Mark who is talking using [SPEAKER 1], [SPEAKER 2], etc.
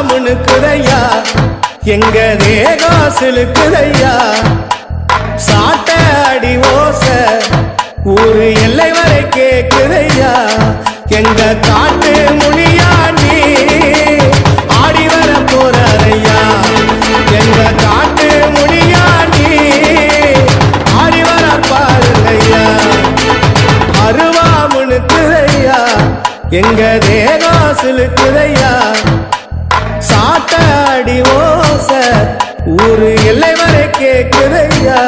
[SPEAKER 1] முணுக்குதையா எங்க தேகம் சிலுக்குதையா சாட்ட அடி ஓச ஊரு எல்லை வரை கேக்குதையா எங்க காட்டு முனியா நீ ஆடி வர போறாரையா எங்க காட்டு முனியா நீ ஆடி வர பாருங்கய்யா அருவா முணுக்குதையா எங்க தேகம் சிலுக்குதையா சாட்ட அடி ஓச ஊரு எல்லை வரை கேக்குதையா